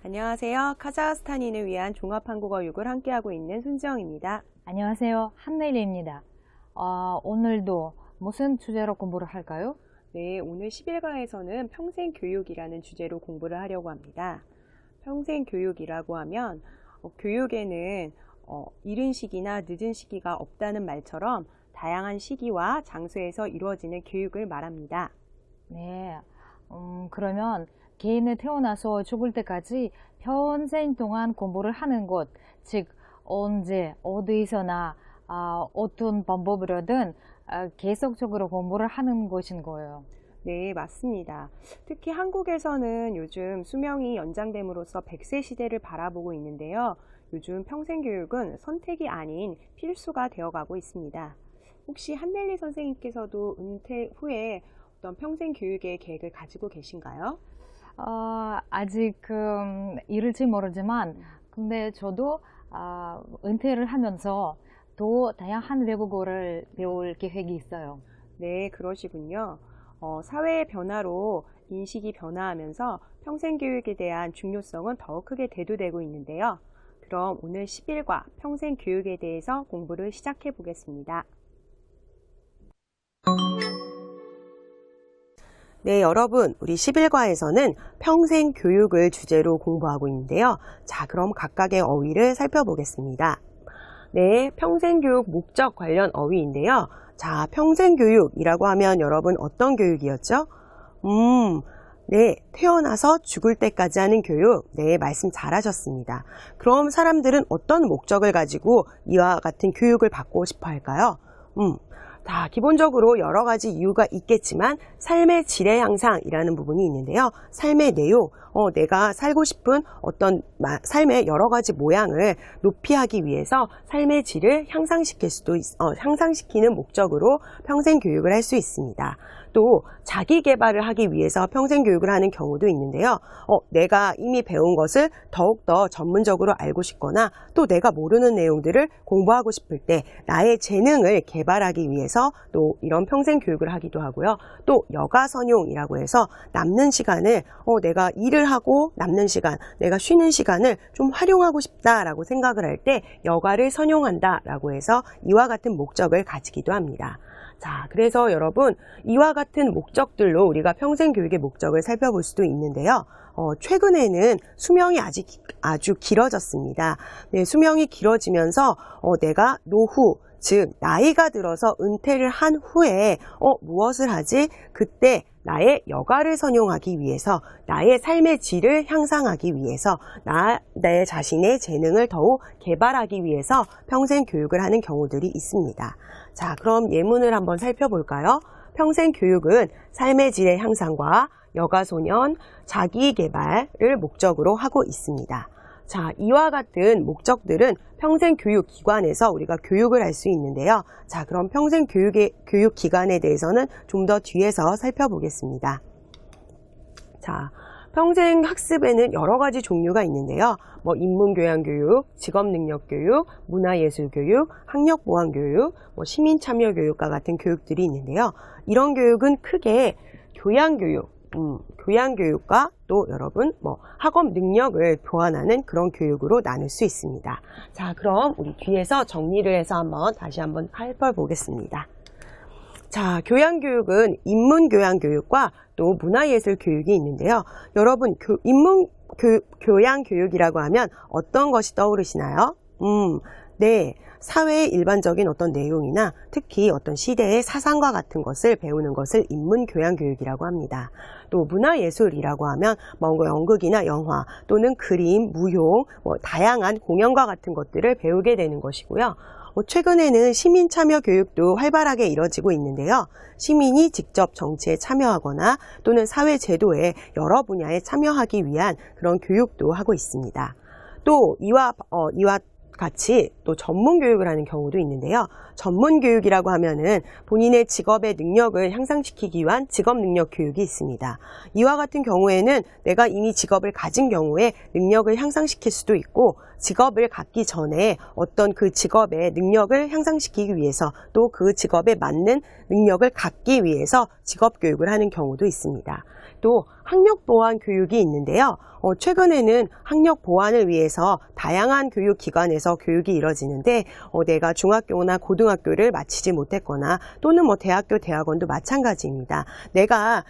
안녕하세요. 카자흐스탄인을 위한 종합한국어 6을 함께하고 있는 손지영입니다. 안녕하세요. 한내일입니다. 오늘도 무슨 주제로 공부를 할까요? 네, 오늘 11과에서는 평생교육이라는 주제로 공부를 하려고 합니다. 평생교육이라고 하면 교육에는 이른 시기나 늦은 시기가 없다는 말처럼 다양한 시기와 장소에서 이루어지는 교육을 말합니다. 네, 그러면 개인이 태어나서 죽을 때까지 평생 동안 공부를 하는 것, 즉 언제, 어디서나 어떤 방법으로든 계속적으로 공부를 하는 것인 거예요. 네, 맞습니다. 특히 한국에서는 요즘 수명이 연장됨으로써 100세 시대를 바라보고 있는데요. 요즘 평생교육은 선택이 아닌 필수가 되어가고 있습니다. 혹시 한넬리 선생님께서도 은퇴 후에 어떤 평생교육의 계획을 가지고 계신가요? 아직 이를지 모르지만 근데 저도 은퇴를 하면서 더 다양한 외국어를 배울 계획이 있어요. 네, 그러시군요. 사회의 변화로 인식이 변화하면서 평생교육에 대한 중요성은 더욱 크게 대두되고 있는데요. 그럼 오늘 10일과 평생교육에 대해서 공부를 시작해 보겠습니다. 네, 여러분, 우리 11과에서는 평생교육을 주제로 공부하고 있는데요. 자, 그럼 각각의 어휘를 살펴보겠습니다. 네, 평생교육 목적 관련 어휘인데요. 자, 평생교육이라고 하면 여러분 어떤 교육이었죠? 네, 태어나서 죽을 때까지 하는 교육. 네, 말씀 잘하셨습니다. 그럼 사람들은 어떤 목적을 가지고 이와 같은 교육을 받고 싶어 할까요? 자, 기본적으로 여러 가지 이유가 있겠지만 삶의 질의 향상이라는 부분이 있는데요. 삶의 내용, 내가 살고 싶은 어떤 삶의 여러 가지 모양을 높이 하기 위해서 삶의 질을 향상시키는 목적으로 평생교육을 할 수 있습니다. 또 자기 개발을 하기 위해서 평생교육을 하는 경우도 있는데요. 내가 이미 배운 것을 더욱더 전문적으로 알고 싶거나 또 내가 모르는 내용들을 공부하고 싶을 때 나의 재능을 개발하기 위해서 또 이런 평생교육을 하기도 하고요. 또 여가선용이라고 해서 남는 시간을 내가 일을 하고 남는 시간, 내가 쉬는 시간을 좀 활용하고 싶다라고 생각을 할 때 여가를 선용한다라고 해서 이와 같은 목적을 가지기도 합니다. 자, 그래서 여러분 이와 같은 목적들로 우리가 평생교육의 목적을 살펴볼 수도 있는데요. 최근에는 수명이 아주 길어졌습니다. 네, 수명이 길어지면서 내가 노후, 즉 나이가 들어서 은퇴를 한 후에 무엇을 하지? 그때 나의 여가를 선용하기 위해서 나의 삶의 질을 향상하기 위해서 내 자신의 재능을 더욱 개발하기 위해서 평생 교육을 하는 경우들이 있습니다. 자, 그럼 예문을 한번 살펴볼까요? 평생 교육은 삶의 질의 향상과 여가소년, 자기개발을 목적으로 하고 있습니다. 자, 이와 같은 목적들은 평생교육기관에서 우리가 교육을 할 수 있는데요. 자, 그럼 평생교육기관에 대해서는 좀 더 뒤에서 살펴보겠습니다. 자, 평생학습에는 여러 가지 종류가 있는데요. 인문교양교육, 직업능력교육, 문화예술교육, 학력보완교육, 시민참여교육과 같은 교육들이 있는데요. 이런 교육은 크게 교양교육과 또 여러분 학업 능력을 보완하는 그런 교육으로 나눌 수 있습니다. 자, 그럼 우리 뒤에서 정리를 해서 다시 한번 살펴보겠습니다. 자, 교양교육은 인문교양교육과 또 문화예술교육이 있는데요. 여러분 교양교육이라고 하면 어떤 것이 떠오르시나요? 네, 사회의 일반적인 어떤 내용이나 특히 어떤 시대의 사상과 같은 것을 배우는 것을 인문교양교육이라고 합니다. 또 문화예술이라고 하면 연극이나 영화 또는 그림, 무용, 다양한 공연과 같은 것들을 배우게 되는 것이고요. 최근에는 시민참여 교육도 활발하게 이뤄지고 있는데요. 시민이 직접 정치에 참여하거나 또는 사회 제도의 여러 분야에 참여하기 위한 그런 교육도 하고 있습니다. 또 이와 같이 또 전문 교육을 하는 경우도 있는데요. 전문 교육이라고 하면은 본인의 직업의 능력을 향상시키기 위한 직업 능력 교육이 있습니다. 이와 같은 경우에는 내가 이미 직업을 가진 경우에 능력을 향상시킬 수도 있고 직업을 갖기 전에 어떤 그 직업의 능력을 향상시키기 위해서 또 그 직업에 맞는 능력을 갖기 위해서 직업 교육을 하는 경우도 있습니다. 또 학력 보완 교육이 있는데요. 최근에는 학력 보완을 위해서 다양한 교육기관에서 교육이 이뤄지는데 내가 중학교나 고등학교를 마치지 못했거나 또는 뭐 대학교, 대학원도 마찬가지입니다. 내가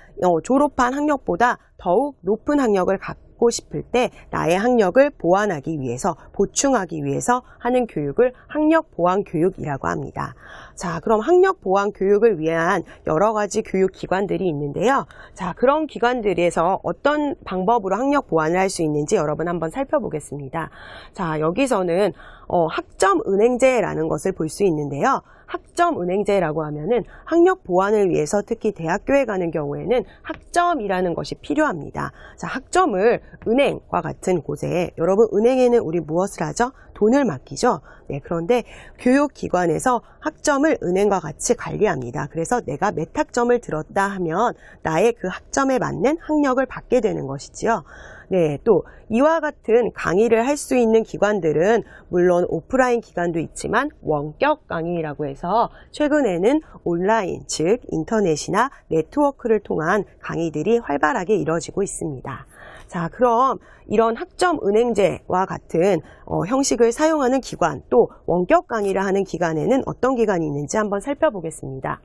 졸업한 학력보다 더욱 높은 학력을 갖고 싶을 때 나의 학력을 보완하기 위해서, 보충하기 위해서 하는 교육을 학력 보완 교육이라고 합니다. 자, 그럼 학력 보완 교육을 위한 여러 가지 교육 기관들이 있는데요. 자, 그런 기관들에서 어떤 방법으로 학력 보완을 할 수 있는지 여러분 한번 살펴보겠습니다. 자, 여기서는 학점은행제라는 것을 볼 수 있는데요. 학점은행제라고 하면은 학력 보완을 위해서 특히 대학교에 가는 경우에는 학점이라는 것이 필요합니다. 자, 학점을 은행과 같은 곳에, 여러분 은행에는 우리 무엇을 하죠? 돈을 맡기죠. 네, 그런데 교육기관에서 학점을 은행과 같이 관리합니다. 그래서 내가 몇 학점을 들었다 하면 나의 그 학점에 맞는 학력을 받게 되는 것이지요. 네, 또 이와 같은 강의를 할 수 있는 기관들은 물론 오프라인 기관도 있지만 원격 강의라고 해서 최근에는 온라인, 즉 인터넷이나 네트워크를 통한 강의들이 활발하게 이루어지고 있습니다. 자, 그럼 이런 학점은행제와 같은 형식을 사용하는 기관, 또 원격 강의를 하는 기관에는 어떤 기관이 있는지 한번 살펴보겠습니다.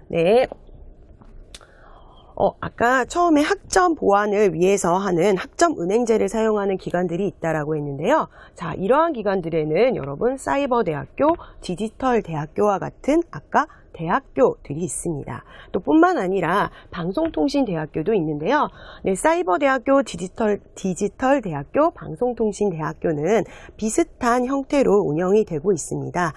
네. 아까 처음에 학점 보완을 위해서 하는 학점은행제를 사용하는 기관들이 있다라고 했는데요. 자, 이러한 기관들에는 여러분 사이버대학교, 디지털대학교와 같은 아까 대학교들이 있습니다. 또 뿐만 아니라 방송통신대학교도 있는데요. 네, 사이버대학교, 디지털대학교, 방송통신대학교는 비슷한 형태로 운영이 되고 있습니다.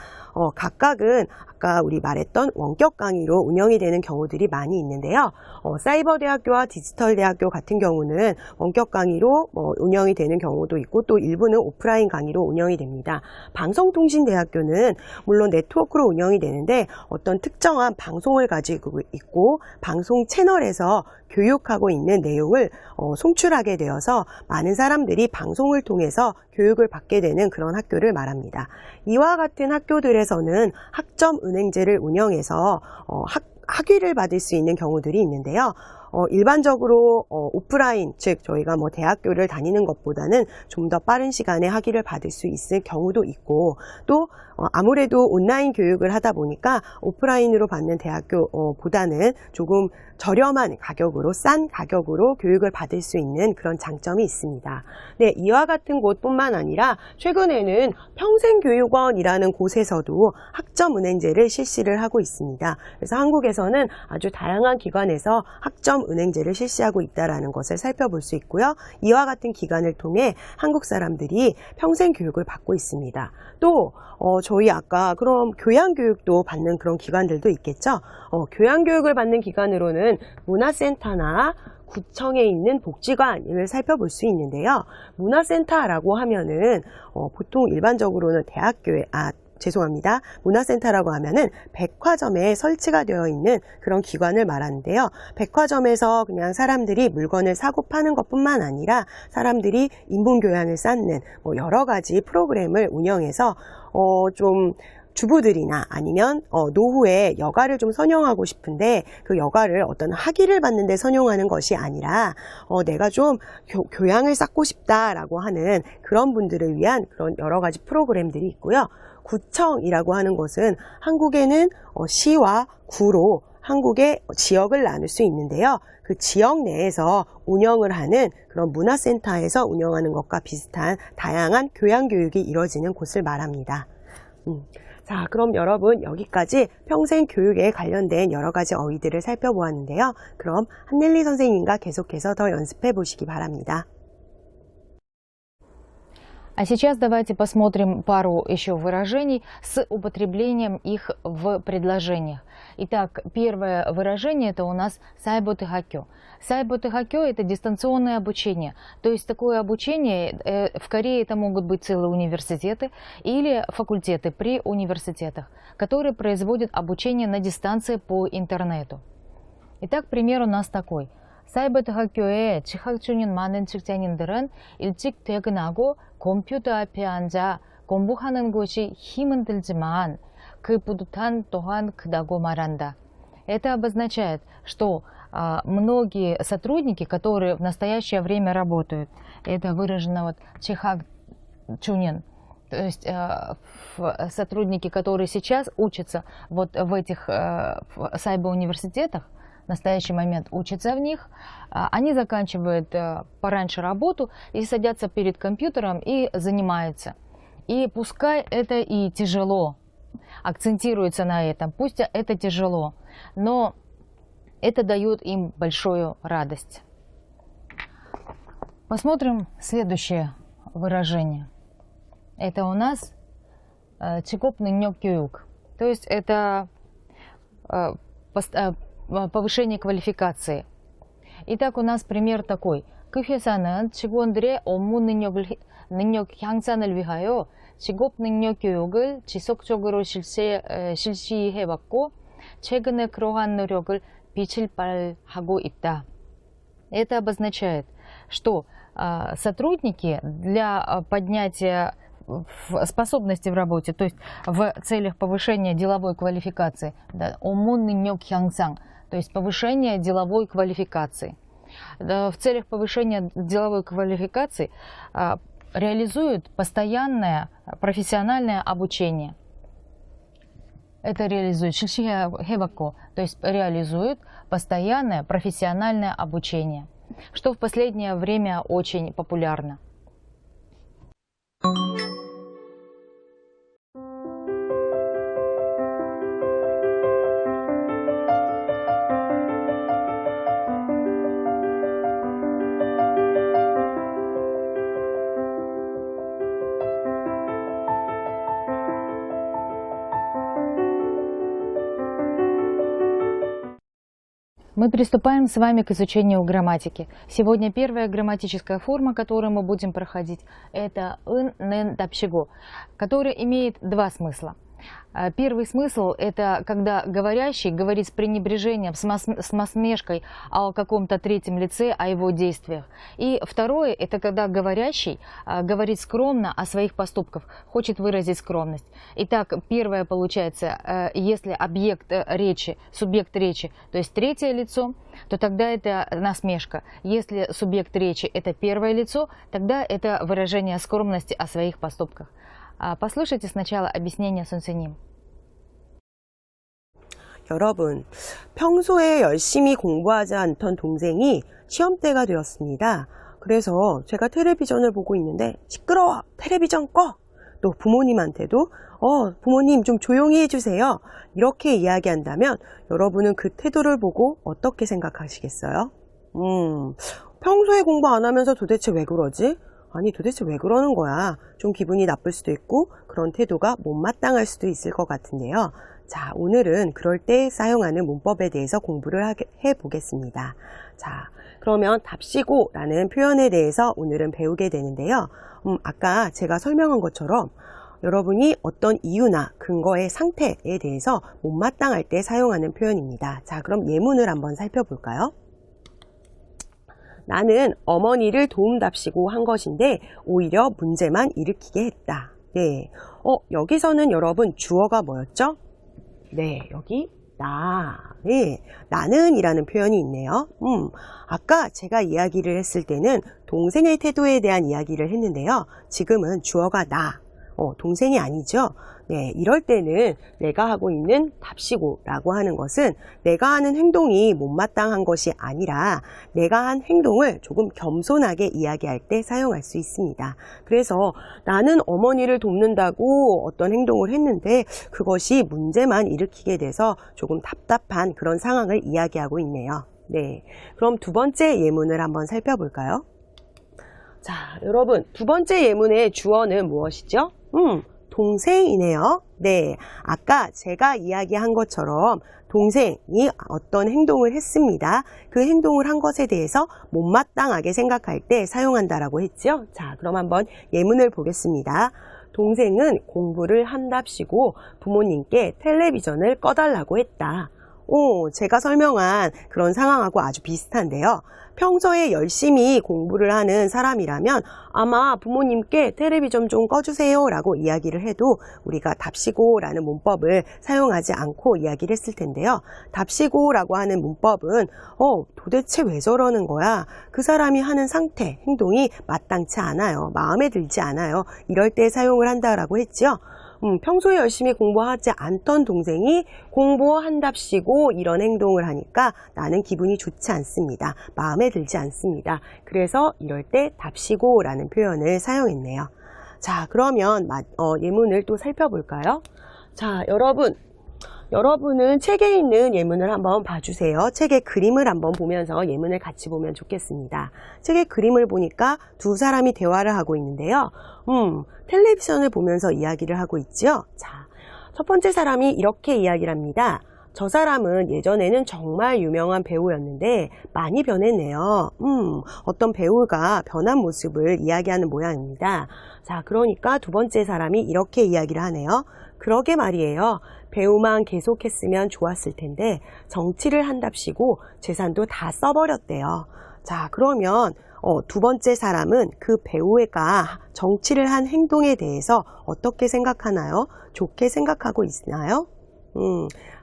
각각은 아까 우리 말했던 원격 강의로 운영이 되는 경우들이 많이 있는데요. 사이버대학교와 디지털대학교 같은 경우는 원격 강의로 운영이 되는 경우도 있고 또 일부는 오프라인 강의로 운영이 됩니다. 방송통신대학교는 물론 네트워크로 운영이 되는데 어떤 특정한 방송을 가지고 있고 방송 채널에서 교육하고 있는 내용을 송출하게 되어서 많은 사람들이 방송을 통해서 교육을 받게 되는 그런 학교를 말합니다. 이와 같은 학교들에서는 학점은행제를 운영해서 학위를 받을 수 있는 경우들이 있는데요. 일반적으로 오프라인, 즉 저희가 뭐 대학교를 다니는 것보다는 좀 더 빠른 시간에 학위를 받을 수 있을 경우도 있고 또 아무래도 온라인 교육을 하다 보니까 오프라인으로 받는 대학교보다는 조금 저렴한 가격으로, 싼 가격으로 교육을 받을 수 있는 그런 장점이 있습니다. 네, 이와 같은 곳뿐만 아니라 최근에는 평생교육원이라는 곳에서도 학점은행제를 실시를 하고 있습니다. 그래서 한국에서는 아주 다양한 기관에서 학점은행제를 실시하고 있다는 것을 살펴볼 수 있고요. 이와 같은 기관을 통해 한국 사람들이 평생교육을 받고 있습니다. 또 저희 아까 그럼 교양교육도 받는 그런 기관들도 있겠죠. 교양교육을 받는 기관으로는 문화센터나 구청에 있는 복지관을 살펴볼 수 있는데요. 문화센터라고 하면은 보통 일반적으로는 문화센터라고 하면은 백화점에 설치가 되어 있는 그런 기관을 말하는데요. 백화점에서 그냥 사람들이 물건을 사고 파는 것뿐만 아니라 사람들이 인문교양을 쌓는 여러 가지 프로그램을 운영해서 좀 주부들이나 아니면 노후에 여가를 좀 선용하고 싶은데 그 여가를 어떤 학위를 받는데 선용하는 것이 아니라 내가 좀 교양을 쌓고 싶다라고 하는 그런 분들을 위한 그런 여러 가지 프로그램들이 있고요. 구청이라고 하는 것은 한국에는 시와 구로 한국의 지역을 나눌 수 있는데요. 그 지역 내에서 운영을 하는 그런 문화센터에서 운영하는 것과 비슷한 다양한 교양교육이 이루어지는 곳을 말합니다. 자, 그럼 여러분 여기까지 평생교육에 관련된 여러 가지 어휘들을 살펴보았는데요. 그럼 한넬리 선생님과 계속해서 더 연습해 보시기 바랍니다. А сейчас давайте посмотрим пару еще выражений с употреблением их в предложениях. Итак, первое выражение это у нас сайботыхакё. Сайботыхакё это дистанционное обучение. То есть такое обучение, в Корее это могут быть целые университеты или факультеты при университетах, которые производят обучение на дистанции по интернету. Итак, пример у нас такой. 사이버트 학교에 재학 중인 많은 직장인들은 일찍 퇴근하고 컴퓨터 앞에 앉아 공부하는 것이 힘은 들지만 그 뿌듯함 또한 크다고 말한다. Это обозначает, что многие сотрудники, которые в настоящее время работают, это выражено вот чихак чунин, то есть сотрудники, которые сейчас учатся вот в этих сайбер-университетах, в настоящий момент учатся в них, они заканчивают пораньше работу и садятся перед компьютером и занимаются. И пускай это и тяжело, акцентируется на этом, пусть это тяжело, но это дает им большую радость. Посмотрим следующее выражение. Это у нас 직업 능력 교육, то есть это повышение квалификации. Итак, у нас пример такой. 그 회사는 직원들의 업무 능력 향상을 위하여 직업 능력 교육을 지속적으로 실시해왔고 최근에 그러한 노력을 빛을 발하고 있다. Это обозначает, что сотрудники для поднятия способности в работе, то есть в целях повышения деловой квалификации, 업무 능력 향상, то есть повышение деловой квалификации. В целях повышения деловой квалификации реализуют постоянное профессиональное обучение. Это реализует 실시해왔고, то есть реализует постоянное профессиональное обучение, что в последнее время очень популярно. Мы приступаем с вами к изучению грамматики. Сегодня первая грамматическая форма, которую мы будем проходить, это ын, нын, дапщиго, которая имеет два смысла. Первый смысл – это когда говорящий говорит с пренебрежением, с насмешкой о каком-то третьем лице, о его действиях. И второе – это когда говорящий говорит скромно о своих поступках, хочет выразить скромность. Итак, первое получается, если объект речи, субъект речи, то есть третье лицо, то тогда это насмешка. Если субъект речи – это первое лицо, тогда это выражение скромности о своих поступках. послушайте сначала объяснение 선생님. 여러분, 평소에 열심히 공부하지 않던 동생이 시험때가 되었습니다. 그래서 제가 텔레비전을 보고 있는데 시끄러워! 텔레비전 꺼! 또 부모님한테도 부모님 좀 조용히 해주세요. 이렇게 이야기한다면 여러분은 그 태도를 보고 어떻게 생각하시겠어요? 평소에 공부 안 하면서 도대체 왜 그러지? 아니 도대체 왜 그러는 거야? 좀 기분이 나쁠 수도 있고 그런 태도가 못마땅할 수도 있을 것 같은데요. 자, 오늘은 그럴 때 사용하는 문법에 대해서 공부를 해보겠습니다. 자, 그러면 답시고 라는 표현에 대해서 오늘은 배우게 되는데요. 아까 제가 설명한 것처럼 여러분이 어떤 이유나 근거의 상태에 대해서 못마땅할 때 사용하는 표현입니다. 자, 그럼 예문을 한번 살펴볼까요? 나는 어머니를 도움답시고 한 것인데 오히려 문제만 일으키게 했다. 네, 여기서는 여러분 주어가 뭐였죠? 네, 여기 나, 네, 나는 이라는 표현이 있네요. 아까 제가 이야기를 했을 때는 동생의 태도에 대한 이야기를 했는데요. 지금은 주어가 나, 동생이 아니죠. 네, 이럴 때는 내가 하고 있는 답시고 라고 하는 것은 내가 하는 행동이 못마땅한 것이 아니라 내가 한 행동을 조금 겸손하게 이야기할 때 사용할 수 있습니다. 그래서 나는 어머니를 돕는다고 어떤 행동을 했는데 그것이 문제만 일으키게 돼서 조금 답답한 그런 상황을 이야기하고 있네요. 네, 그럼 두 번째 예문을 한번 살펴볼까요? 자, 여러분, 두 번째 예문의 주어는 무엇이죠? 동생이네요. 네, 아까 제가 이야기한 것처럼 동생이 어떤 행동을 했습니다. 그 행동을 한 것에 대해서 못마땅하게 생각할 때 사용한다라고 했죠. 자, 그럼 한번 예문을 보겠습니다. 동생은 공부를 한답시고 부모님께 텔레비전을 꺼달라고 했다. 제가 설명한 그런 상황하고 아주 비슷한데요. 평소에 열심히 공부를 하는 사람이라면 아마 부모님께 텔레비전 좀 꺼주세요 라고 이야기를 해도 우리가 답시고 라는 문법을 사용하지 않고 이야기를 했을 텐데요. 답시고 라고 하는 문법은 도대체 왜 저러는 거야? 그 사람이 하는 상태, 행동이 마땅치 않아요. 마음에 들지 않아요. 이럴 때 사용을 한다라고 했죠. 평소에 열심히 공부하지 않던 동생이 공부한답시고 이런 행동을 하니까 나는 기분이 좋지 않습니다. 마음에 들지 않습니다. 그래서 이럴 때 답시고 라는 표현을 사용했네요. 자, 그러면 예문을 또 살펴볼까요? 자, 여러분은 책에 있는 예문을 한번 봐주세요. 책의 그림을 한번 보면서 예문을 같이 보면 좋겠습니다. 책의 그림을 보니까 두 사람이 대화를 하고 있는데요. 텔레비전을 보면서 이야기를 하고 있죠. 자, 첫 번째 사람이 이렇게 이야기를 합니다. 저 사람은 예전에는 정말 유명한 배우였는데 많이 변했네요. 어떤 배우가 변한 모습을 이야기하는 모양입니다. 자, 그러니까 두 번째 사람이 이렇게 이야기를 하네요. 그러게 말이에요. 배우만 계속했으면 좋았을 텐데 정치를 한답시고 재산도 다 써버렸대요. 자, 그러면 두 번째 사람은 그 배우가 정치를 한 행동에 대해서 어떻게 생각하나요? 좋게 생각하고 있나요?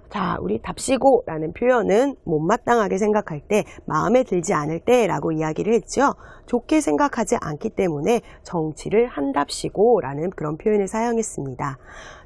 자, 우리 답시고 라는 표현은 못마땅하게 생각할 때, 마음에 들지 않을 때 라고 이야기를 했죠. 좋게 생각하지 않기 때문에 정치를 한답시고 라는 그런 표현을 사용했습니다.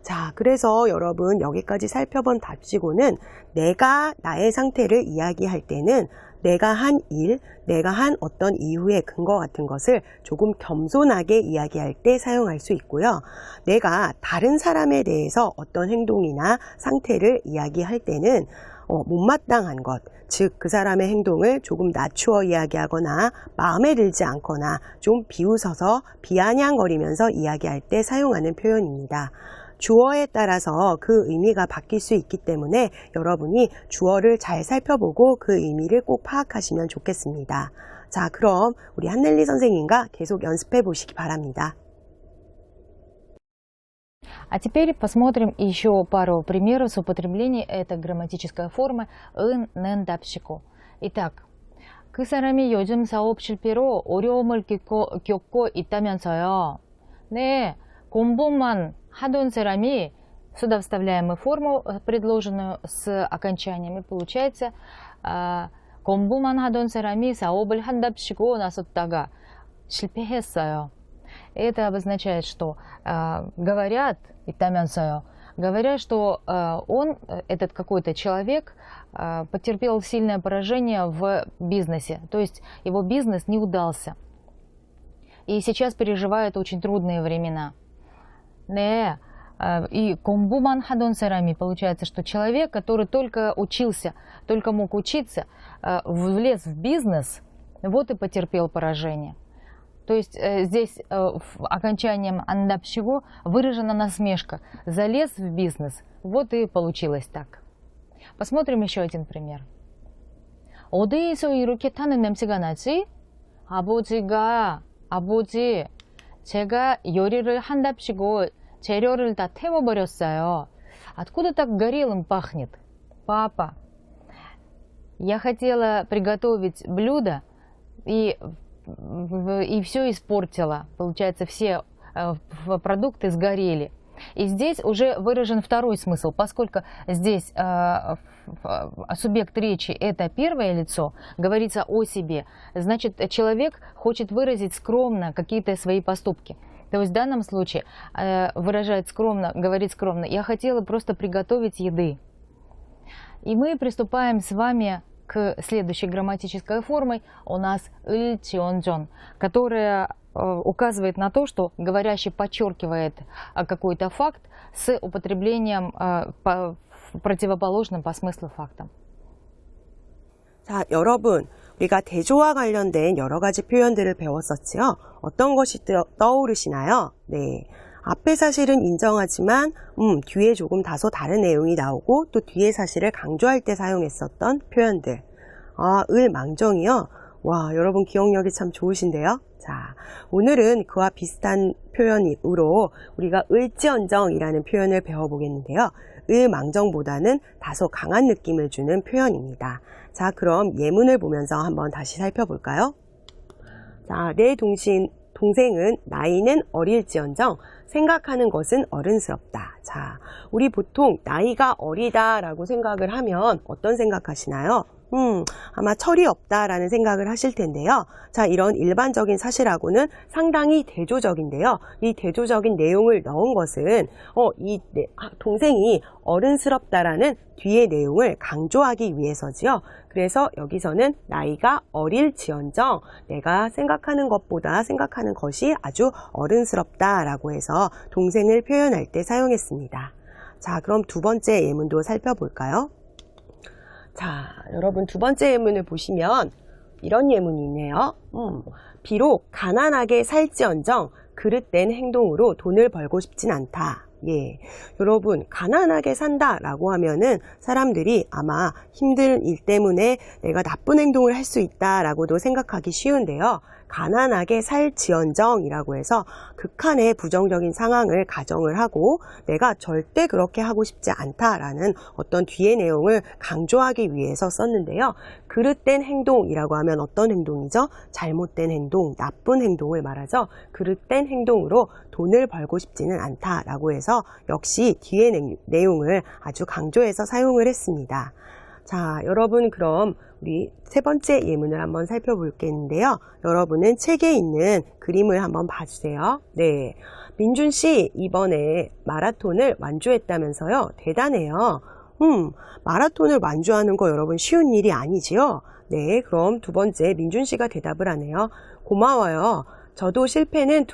자, 그래서 여러분 여기까지 살펴본 답시고는 내가 나의 상태를 이야기할 때는 내가 한 일, 내가 한 어떤 이유의 근거 같은 것을 조금 겸손하게 이야기할 때 사용할 수 있고요. 내가 다른 사람에 대해서 어떤 행동이나 상태를 이야기할 때는 못마땅한 것, 즉 그 사람의 행동을 조금 낮추어 이야기하거나 마음에 들지 않거나 좀 비웃어서 비아냥거리면서 이야기할 때 사용하는 표현입니다. 주어에 따라서 그 의미가 바뀔 수 있기 때문에 여러분이 주어를 잘 살펴보고 그 의미를 꼭 파악하시면 좋겠습니다. 자, 그럼 우리 한넬리 선생님과 계속 연습해 보시기 바랍니다. А теперь посмотрим еще пару примеров с употребления этой грамматической формы 은, 는, 답시고. Итак, 그 사람이 요즘 사업 실패로 어려움을 겪고 있다면서요. 네, 공부만 하던 사람이, сюда вставляем мы форму, предложенную с окончаниями, получается, 공부만 하던 사람이 사업을 한답시고 나섰다가 실패했어요. Это обозначает, что говорят, 있다면서요, говорят, что он, этот какой-то человек, потерпел сильное поражение в бизнесе, то есть его бизнес не удался. И сейчас переживает очень трудные времена. 네, и 공부만 하던 사람이, получается, что человек, который только учился, только мог учиться, влез в бизнес, вот и потерпел поражение. То есть здесь окончанием андапщиго выражена насмешка. Залез в бизнес, вот и получилось так. Посмотрим еще один пример. 어디에서 이렇게 타는 냄새가 나지? 아버지, 제가 요리를 한답시고 재료를 다 태워버렸어요. Откуда так горелым пахнет? Папа, я хотела приготовить блюдо и все испортила. Получается, все продукты сгорели. И здесь уже выражен второй смысл, поскольку здесь субъект речи – это первое лицо, говорится о себе, значит, человек хочет выразить скромно какие-то свои поступки. То есть в данном случае выражает скромно, говорит скромно: «Я хотела просто приготовить еды». И мы приступаем с вами к следующей грамматической форме. У нас ыльчионджон, которая указывает на то, что говорящий подчеркивает какой-то факт с употреблением противоположным по смыслу фактом. 자, 여러분, 우리가 대조와 관련된 여러 가지 표현들을 배웠었지요. 어떤 것이 떠오르시나요? 네, 앞의 사실은 인정하지만 뒤에 조금 다소 다른 내용이 나오고 또 뒤에 사실을 강조할 때 사용했었던 표현들. 을망정이요. 와, 여러분 기억력이 참 좋으신데요. 자, 오늘은 그와 비슷한 표현으로 우리가 을지언정이라는 표현을 배워보겠는데요. 을망정보다는 다소 강한 느낌을 주는 표현입니다. 자, 그럼 예문을 보면서 한번 다시 살펴볼까요? 자, 내 동생은 나이는 어릴지언정 생각하는 것은 어른스럽다. 자, 우리 보통 나이가 어리다라고 생각을 하면 어떤 생각하시나요? 아마 철이 없다라는 생각을 하실 텐데요. 자, 이런 일반적인 사실하고는 상당히 대조적인데요. 이 대조적인 내용을 넣은 것은 동생이 어른스럽다라는 뒤의 내용을 강조하기 위해서지요. 그래서 여기서는 나이가 어릴지언정 내가 생각하는 것보다 생각하는 것이 아주 어른스럽다라고 해서 동생을 표현할 때 사용했습니다. 자, 그럼 두 번째 예문도 살펴볼까요? 자, 여러분 두 번째 예문을 보시면 이런 예문이 있네요. 비록 가난하게 살지언정 그릇된 행동으로 돈을 벌고 싶진 않다. 예, 여러분 가난하게 산다라고 하면은 사람들이 아마 힘든 일 때문에 내가 나쁜 행동을 할 수 있다라고도 생각하기 쉬운데요. 가난하게 살지언정이라고 해서 극한의 부정적인 상황을 가정을 하고 내가 절대 그렇게 하고 싶지 않다라는 어떤 뒤의 내용을 강조하기 위해서 썼는데요. 그릇된 행동이라고 하면 어떤 행동이죠? 잘못된 행동, 나쁜 행동을 말하죠. 그릇된 행동으로 돈을 벌고 싶지는 않다라고 해서 역시 뒤의 내용을 아주 강조해서 사용을 했습니다. 자, 여러분 그럼 우리 세 번째 예문을 한번 살펴볼겠는데요. 여러분은 책에 있는 그림을 한번 봐주세요. 네, 민준 씨 이번에 마라톤을 완주했다면서요. 대단해요. 마라톤을 완주하는 거 여러분 쉬운 일이 아니지요? 네, 그럼 두 번째 민준 씨가 대답을 하네요. 고마워요. 저는 실패는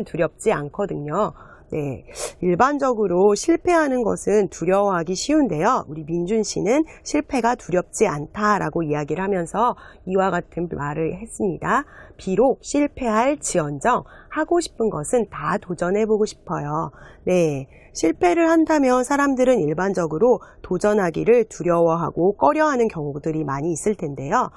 두렵지 않거든요. 네, 일반적으로 실패하는 것은 두려워하기 쉬운데요. 우리 민준 씨는 실패가 두렵지 않다라고 이야기를 하면서 이와 같은 말을 했습니다. 비록 실패할지언정 하고 싶은 것은 다 도전해보고 싶어요. 네, 실패를 한다면 사람들은 일반적으로 도전하기를 두려워하고 꺼려하는 경우들이 많이 있을 텐데요.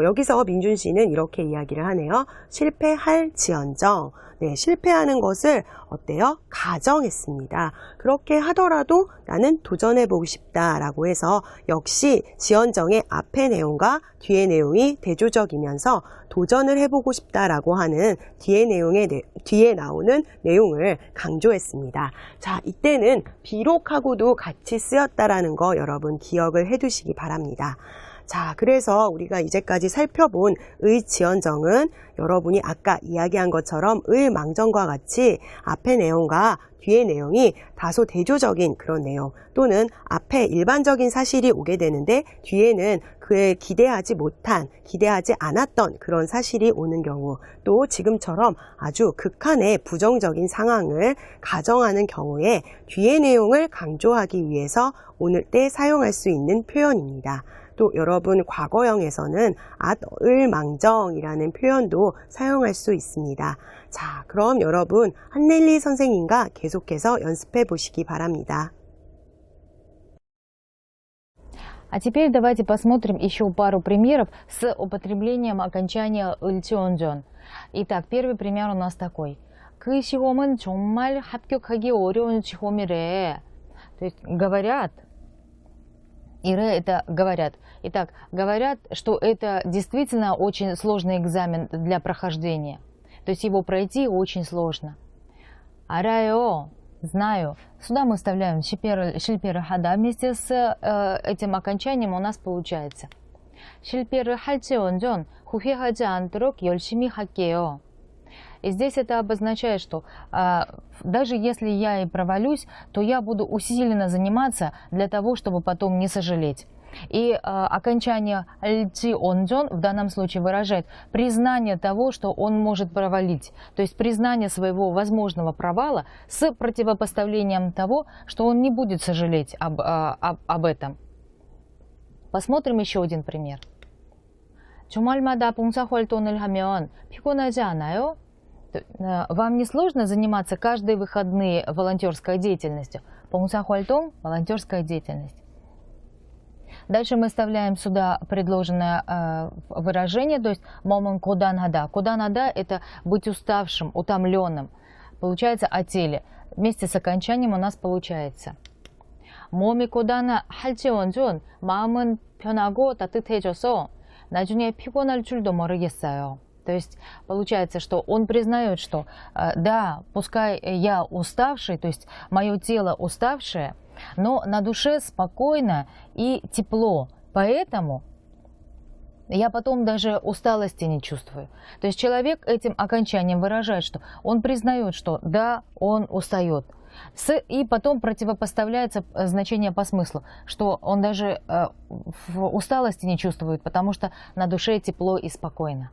여기서 민준 씨는 이렇게 이야기를 하네요. 실패할지언정. 네, 실패하는 것을 어때요? 가정했습니다. 그렇게 하더라도 나는 도전해보고 싶다라고 해서 역시 지언정의 앞의 내용과 뒤의 내용이 대조적이면서 도전을 해보고 싶다라고 하는 뒤에 나오는 내용을 강조했습니다. 자, 이때는 비록하고도 같이 쓰였다라는 거 여러분 기억을 해두시기 바랍니다. 자, 그래서 우리가 이제까지 살펴본 의지언정은 여러분이 아까 이야기한 것처럼 을망정과 같이 앞의 내용과 뒤의 내용이 다소 대조적인 그런 내용 또는 앞에 일반적인 사실이 오게 되는데 뒤에는 그에 기대하지 않았던 그런 사실이 오는 경우 또 지금처럼 아주 극한의 부정적인 상황을 가정하는 경우에 뒤의 내용을 강조하기 위해서 오늘 때 사용할 수 있는 표현입니다. 또 여러분 과거형에서는 을망정이라는 표현도 사용할 수 있습니다. 자, 그럼 여러분 한넬리 선생님과 계속해서 연습해 보시기 바랍니다. А теперь давайте посмотрим еще пару примеров с употреблением окончания ылчонжон. Итак, первый пример у нас такой. 그 시험은 정말 합격하기 어려운 시험이래. То есть говорят, ире это говорят. Итак, говорят, что это действительно очень сложный экзамен для прохождения. То есть его пройти очень сложно. 알아요, знаю. Сюда мы вставляем 실패를 하다. Вместе с этим окончанием у нас получается. 실패를 할지언정 후회하지 않도록 열심히 할게요. И здесь это обозначает, что даже если я и провалюсь, то я буду усиленно заниматься для того, чтобы потом не сожалеть. И окончание альчионжон в данном случае выражает признание того, что он может провалить. То есть признание своего возможного провала с противопоставлением того, что он не будет сожалеть об этом. Посмотрим еще один пример. 주말마다 봉사활동을 하면 피곤하지 않아요? Вам не сложно заниматься каждые выходные волонтерской деятельностью? 봉사활동 – волонтерская деятельность. Дальше мы вставляем сюда предложенное выражение, то есть момент коданада. Коданада – это быть уставшим, утомленным. Получается о теле. вместе с окончанием у нас получается. 몸이 고단한 할지언존 마음은 편하고 따뜻해져서 나중에 피곤할 줄도 모르겠어요. То есть получается, что он признает, что да, пускай я уставший, то есть мое тело уставшее, но на душе спокойно и тепло. Поэтому я потом даже усталости не чувствую. То есть человек этим окончанием выражает, что он признает, что да, он устает. И потом противопоставляется значение по смыслу, что он даже в усталости не чувствует, потому что на душе тепло и спокойно.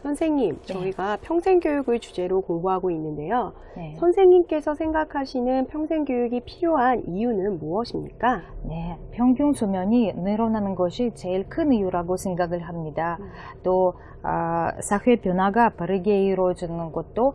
선생님, 저희가 평생교육을 주제로 공부하고 있는데요. 네. 선생님께서 생각하시는 평생교육이 필요한 이유는 무엇입니까? 네, 평균 수명이 늘어나는 것이 제일 큰 이유라고 생각을 합니다. 또 사회 변화가 빠르게 이루어지는 것도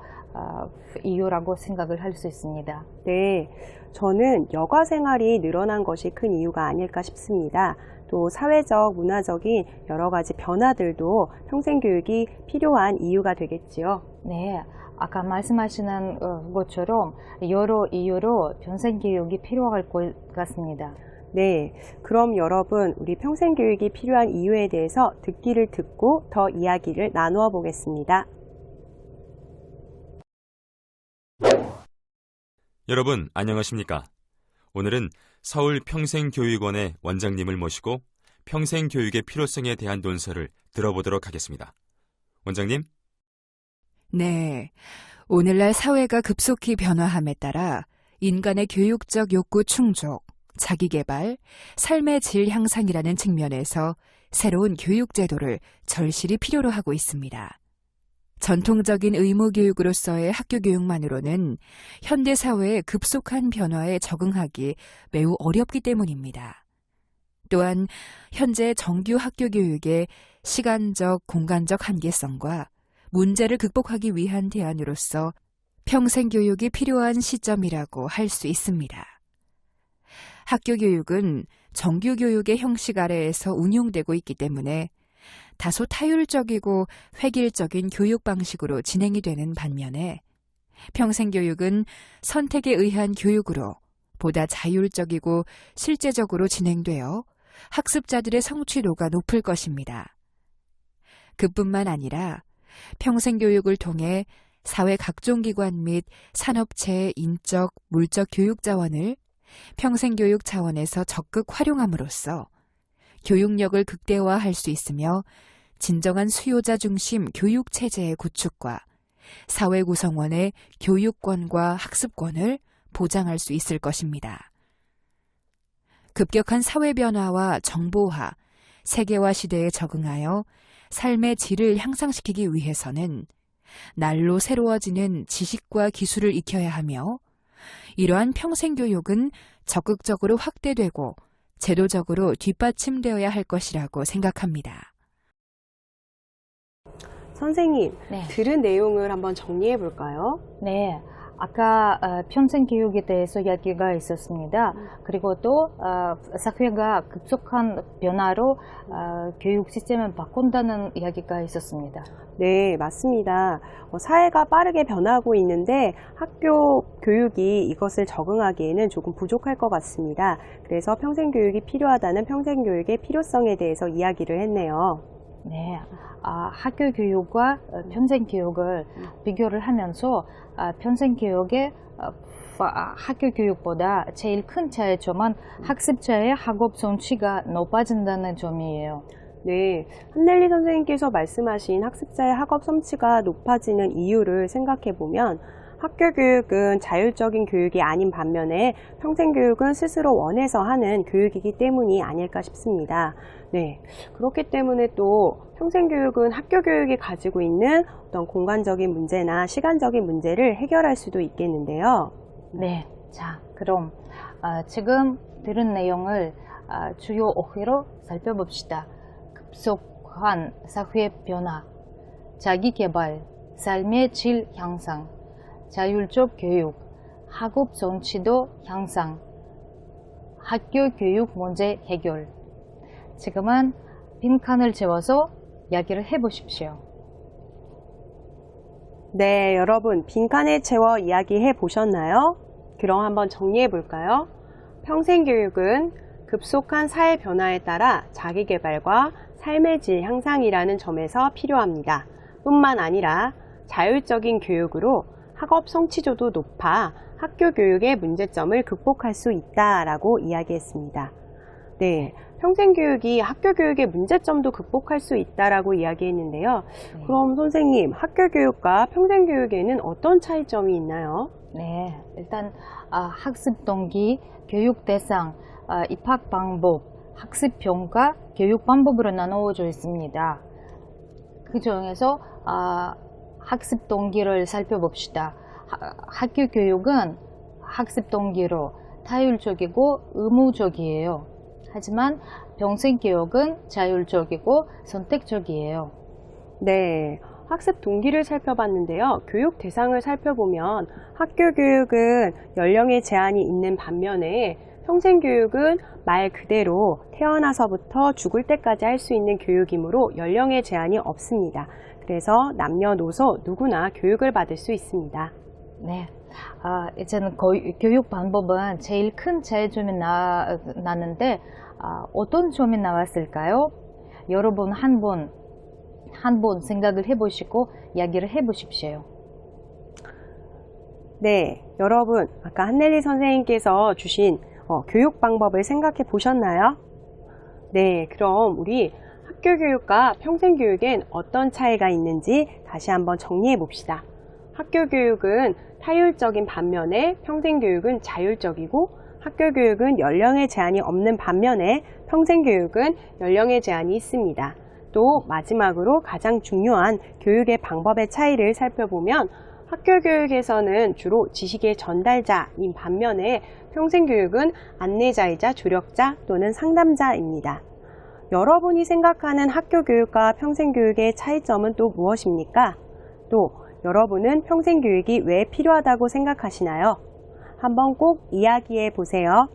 이유라고 생각을 할 수 있습니다. 네, 저는 여가 생활이 늘어난 것이 큰 이유가 아닐까 싶습니다. 또 사회적, 문화적인 여러 가지 변화들도 평생교육이 필요한 이유가 되겠지요. 네, 아까 말씀하신 것처럼 여러 이유로 평생교육이 필요할 것 같습니다. 네, 그럼 여러분, 우리 평생교육이 필요한 이유에 대해서 듣기를 듣고 더 이야기를 나누어 보겠습니다. 여러분 안녕하십니까? 오늘은 서울평생교육원의 원장님을 모시고 평생교육의 필요성에 대한 논설을 들어보도록 하겠습니다. 원장님? 네, 오늘날 사회가 급속히 변화함에 따라 인간의 교육적 욕구 충족, 자기개발, 삶의 질 향상이라는 측면에서 새로운 교육제도를 절실히 필요로 하고 있습니다. 전통적인 의무교육으로서의 학교교육만으로는 현대사회의 급속한 변화에 적응하기 매우 어렵기 때문입니다. 또한 현재 정규 학교교육의 시간적, 공간적 한계성과 문제를 극복하기 위한 대안으로서 평생교육이 필요한 시점이라고 할 수 있습니다. 학교교육은 정규교육의 형식 아래에서 운용되고 있기 때문에 다소 타율적이고 획일적인 교육 방식으로 진행이 되는 반면에 평생교육은 선택에 의한 교육으로 보다 자율적이고 실제적으로 진행되어 학습자들의 성취도가 높을 것입니다. 그뿐만 아니라 평생교육을 통해 사회 각종 기관 및 산업체의 인적, 물적 교육 자원을 평생교육 차원에서 적극 활용함으로써 교육력을 극대화할 수 있으며 진정한 수요자 중심 교육체제의 구축과 사회 구성원의 교육권과 학습권을 보장할 수 있을 것입니다. 급격한 사회 변화와 정보화, 세계화 시대에 적응하여 삶의 질을 향상시키기 위해서는 날로 새로워지는 지식과 기술을 익혀야 하며 이러한 평생교육은 적극적으로 확대되고 제도적으로 뒷받침되어야 할 것이라고 생각합니다. 선생님, 네. 들은 내용을 한번 정리해 볼까요? 네, 아까 평생교육에 대해서 이야기가 있었습니다. 그리고 또 사회가 급속한 변화로 교육 시스템을 바꾼다는 이야기가 있었습니다. 네, 맞습니다. 사회가 빠르게 변하고 있는데 학교 교육이 이것을 적응하기에는 조금 부족할 것 같습니다. 그래서 평생교육이 필요하다는 평생교육의 필요성에 대해서 이야기를 했네요. 네, 학교 교육과 평생 교육을 비교를 하면서 평생 교육의 학교 교육보다 제일 큰 차이점은 학습자의 학업 성취가 높아진다는 점이에요. 네, 한넬리 선생님께서 말씀하신 학습자의 학업 성취가 높아지는 이유를 생각해 보면 학교 교육은 자율적인 교육이 아닌 반면에 평생교육은 스스로 원해서 하는 교육이기 때문이 아닐까 싶습니다. 네, 그렇기 때문에 또 평생교육은 학교 교육이 가지고 있는 어떤 공간적인 문제나 시간적인 문제를 해결할 수도 있겠는데요. 네, 자, 그럼 지금 들은 내용을 주요 어휘로 살펴봅시다. 급속한 사회 변화, 자기 개발, 삶의 질 향상, 자율적 교육, 학업 성취도 향상, 학교 교육 문제 해결. 지금은 빈칸을 채워서 이야기를 해보십시오. 네, 여러분 빈칸을 채워 이야기해 보셨나요? 그럼 한번 정리해 볼까요? 평생교육은 급속한 사회 변화에 따라 자기개발과 삶의 질 향상이라는 점에서 필요합니다. 뿐만 아니라 자율적인 교육으로 학업 성취도도 높아 학교 교육의 문제점을 극복할 수 있다라고 이야기했습니다. 네, 평생교육이 학교 교육의 문제점도 극복할 수 있다라고 이야기했는데요. 그럼 선생님, 학교 교육과 평생교육에는 어떤 차이점이 있나요? 네, 일단 학습 동기, 교육 대상, 입학 방법, 학습 평가, 교육 방법으로 나누어져 있습니다. 그 중에서 학습 동기를 살펴봅시다. 학교 교육은 학습 동기로 타율적이고 의무적이에요. 하지만 평생교육은 자율적이고 선택적이에요. 네, 학습 동기를 살펴봤는데요. 교육 대상을 살펴보면 학교 교육은 연령의 제한이 있는 반면에 평생교육은 말 그대로 태어나서부터 죽을 때까지 할 수 있는 교육이므로 연령의 제한이 없습니다. 그래서 남녀노소 누구나 교육을 받을 수 있습니다. 네, 이제는 교육 방법은 제일 큰 차이점이 나는데 어떤 점이 나왔을까요? 여러분 한 번 생각을 해보시고 이야기를 해보십시오. 네, 여러분 아까 한넬리 선생님께서 주신 교육 방법을 생각해 보셨나요? 네, 그럼 우리 학교 교육과 평생 교육엔 어떤 차이가 있는지 다시 한번 정리해 봅시다. 학교 교육은 타율적인 반면에 평생 교육은 자율적이고, 학교 교육은 연령의 제한이 없는 반면에 평생 교육은 연령의 제한이 있습니다. 또 마지막으로 가장 중요한 교육의 방법의 차이를 살펴보면 학교 교육에서는 주로 지식의 전달자인 반면에 평생교육은 안내자이자 조력자 또는 상담자입니다. 여러분이 생각하는 학교 교육과 평생교육의 차이점은 또 무엇입니까? 또 여러분은 평생교육이 왜 필요하다고 생각하시나요? 한번 꼭 이야기해 보세요.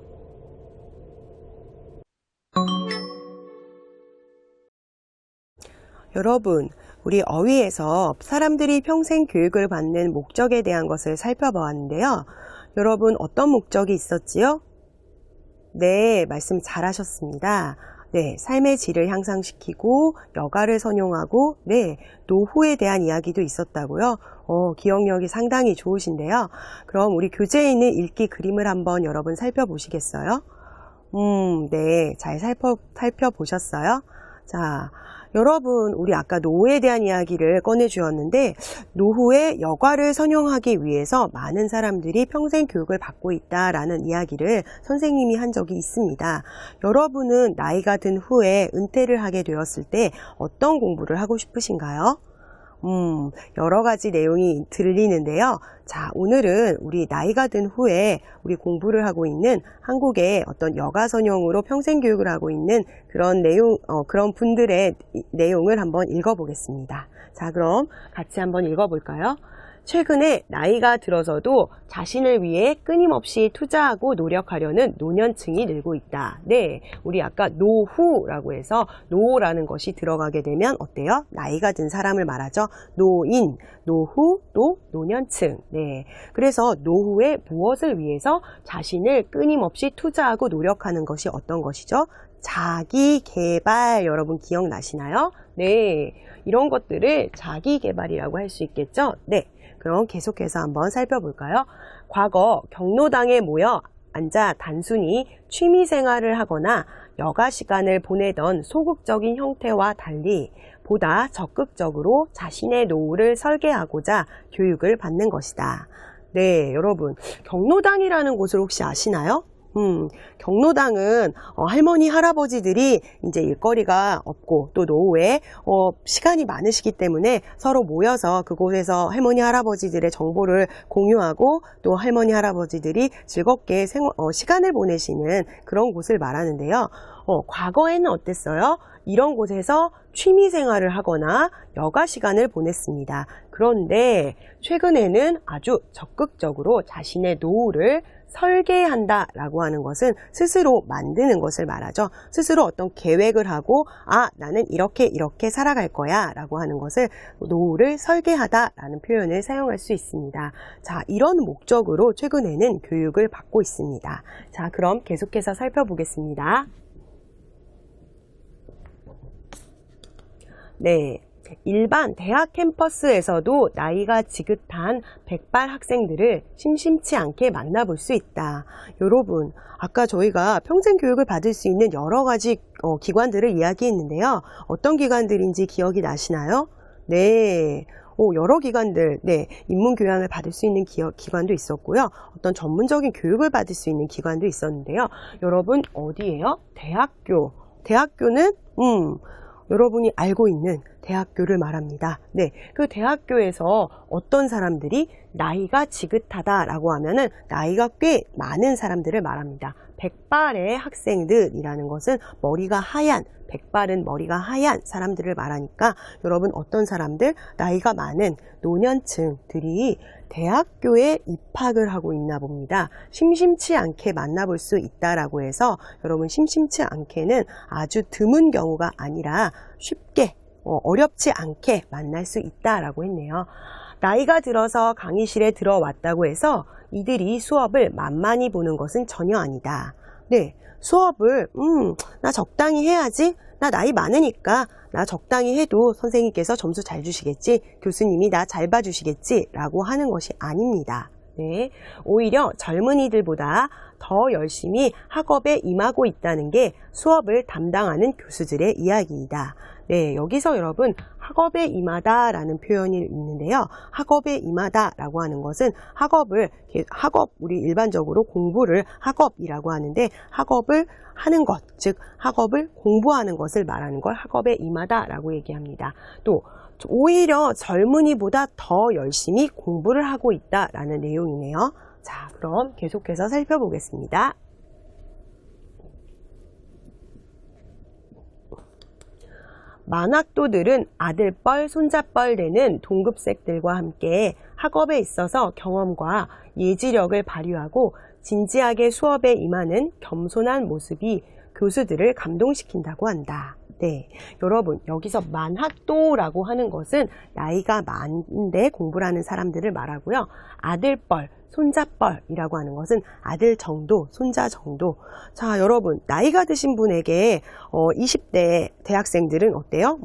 여러분, 우리 어휘에서 사람들이 평생 교육을 받는 목적에 대한 것을 살펴보았는데요. 여러분, 어떤 목적이 있었지요? 네, 말씀 잘하셨습니다. 네, 삶의 질을 향상시키고 여가를 선용하고, 네, 노후에 대한 이야기도 있었다고요. 기억력이 상당히 좋으신데요. 그럼 우리 교재에 있는 읽기 그림을 한번 여러분 살펴보시겠어요? 네, 잘 살펴보셨어요? 자, 여러분, 우리 아까 노후에 대한 이야기를 꺼내주었는데, 노후에 여가를 선용하기 위해서 많은 사람들이 평생 교육을 받고 있다라는 이야기를 선생님이 한 적이 있습니다. 여러분은 나이가 든 후에 은퇴를 하게 되었을 때 어떤 공부를 하고 싶으신가요? 여러 가지 내용이 들리는데요. 자, 오늘은 우리 나이가 든 후에 우리 공부를 하고 있는 한국의 어떤 여가 선용으로 평생 교육을 하고 있는 그런 그런 분들의 내용을 한번 읽어보겠습니다. 자, 그럼 같이 한번 읽어볼까요? 최근에 나이가 들어서도 자신을 위해 끊임없이 투자하고 노력하려는 노년층이 늘고 있다. 네, 우리 아까 노후라고 해서 노라는 것이 들어가게 되면 어때요? 나이가 든 사람을 말하죠. 노인, 노후, 또 노년층. 네, 그래서 노후에 무엇을 위해서 자신을 끊임없이 투자하고 노력하는 것이 어떤 것이죠? 자기 개발. 여러분 기억나시나요? 네, 이런 것들을 자기 개발이라고 할 수 있겠죠? 네. 그럼 계속해서 한번 살펴볼까요? 과거 경로당에 모여 앉아 단순히 취미 생활을 하거나 여가 시간을 보내던 소극적인 형태와 달리 보다 적극적으로 자신의 노후를 설계하고자 교육을 받는 것이다. 네, 여러분, 경로당이라는 곳을 혹시 아시나요? 경로당은 할머니, 할아버지들이 이제 일거리가 없고 또 노후에 시간이 많으시기 때문에 서로 모여서 그곳에서 할머니, 할아버지들의 정보를 공유하고 또 할머니, 할아버지들이 즐겁게 시간을 보내시는 그런 곳을 말하는데요. 과거에는 어땠어요? 이런 곳에서 취미 생활을 하거나 여가 시간을 보냈습니다. 그런데 최근에는 아주 적극적으로 자신의 노후를 설계한다라고 하는 것은 스스로 만드는 것을 말하죠. 스스로 어떤 계획을 하고 나는 이렇게 살아갈 거야 라고 하는 것을 노후를 설계하다라는 표현을 사용할 수 있습니다. 자, 이런 목적으로 최근에는 교육을 받고 있습니다. 자, 그럼 계속해서 살펴보겠습니다. 네. 일반 대학 캠퍼스에서도 나이가 지긋한 백발 학생들을 심심치 않게 만나볼 수 있다. 여러분, 아까 저희가 평생 교육을 받을 수 있는 여러 가지 기관들을 이야기했는데요. 어떤 기관들인지 기억이 나시나요? 네. 여러 기관들, 인문교양을 받을 수 있는 기관도 있었고요. 어떤 전문적인 교육을 받을 수 있는 기관도 있었는데요. 여러분, 어디예요? 대학교. 대학교는, 여러분이 알고 있는 대학교를 말합니다. 네, 그 대학교에서 어떤 사람들이 나이가 지긋하다라고 하면은 나이가 꽤 많은 사람들을 말합니다. 백발의 학생들이라는 것은 머리가 하얀, 백발은 머리가 하얀 사람들을 말하니까 여러분 어떤 사람들, 나이가 많은 노년층들이 대학교에 입학을 하고 있나 봅니다. 심심치 않게 만나볼 수 있다라고 해서 여러분 심심치 않게는 아주 드문 경우가 아니라 쉽게 어렵지 않게 만날 수 있다라고 했네요. 나이가 들어서 강의실에 들어왔다고 해서 이들이 수업을 만만히 보는 것은 전혀 아니다. 네, 수업을 나 적당히 해야지. 나 나이 많으니까 나 적당히 해도 선생님께서 점수 잘 주시겠지. 교수님이 나 잘 봐주시겠지 라고 하는 것이 아닙니다. 네, 오히려 젊은이들보다 더 열심히 학업에 임하고 있다는 게 수업을 담당하는 교수들의 이야기이다. 네, 여기서 여러분 학업에 임하다라는 표현이 있는데요. 학업에 임하다라고 하는 것은 학업 우리 일반적으로 공부를 학업이라고 하는데 학업을 하는 것, 즉 학업을 공부하는 것을 말하는 걸 학업에 임하다라고 얘기합니다. 또 오히려 젊은이보다 더 열심히 공부를 하고 있다라는 내용이네요. 자, 그럼 계속해서 살펴보겠습니다. 만학도들은 아들뻘, 손자뻘 되는 동급생들과 함께 학업에 있어서 경험과 예지력을 발휘하고 진지하게 수업에 임하는 겸손한 모습이 교수들을 감동시킨다고 한다. 네, 여러분 여기서 만학도라고 하는 것은 나이가 많은데 공부를 하는 사람들을 말하고요. 아들뻘, 손자뻘이라고 하는 것은 아들 정도, 손자 정도. 자, 여러분 나이가 드신 분에게 20대 대학생들은 어때요?